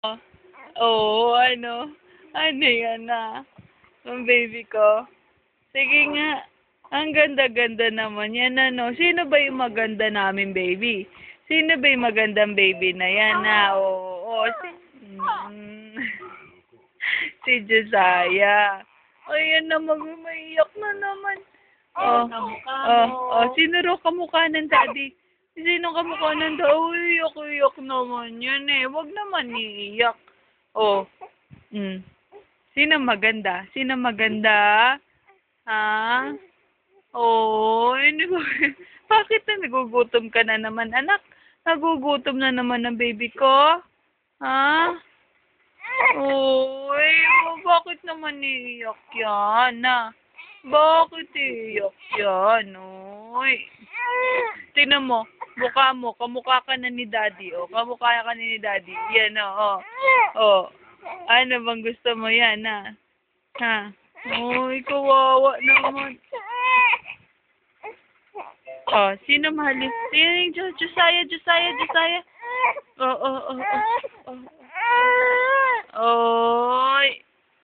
Oh, oo, ano? Ano yan ang baby ko. Sige nga. Ang ganda-ganda naman yan, ano? Sino ba yung maganda namin, baby? Sino ba yung magandang baby na yan, Oo, mm, si Josiah. Ayan naman, maiyak na naman. Oh, sino raw kamukha ng daddy? Sino kamukha ng daddy? Uy, iyak-iyak naman yan eh. Wag naman iiyak. Oh, Sino maganda? Sino maganda? Ha? Oh, ano ba? Bakit nagugutom ka na naman, anak? Nagugutom na naman ang baby ko? Ha? Uy, bakit naman iiyak yan, Bakit iiyak yan, uy? Tingnan mo, mukha mo, kamukha ka na ni daddy, kamukha ka na ni daddy. Yan, Ano bang gusto mo yan, Ha? Uy, kawawa naman. Sino mahalin? Sino yung Josiah?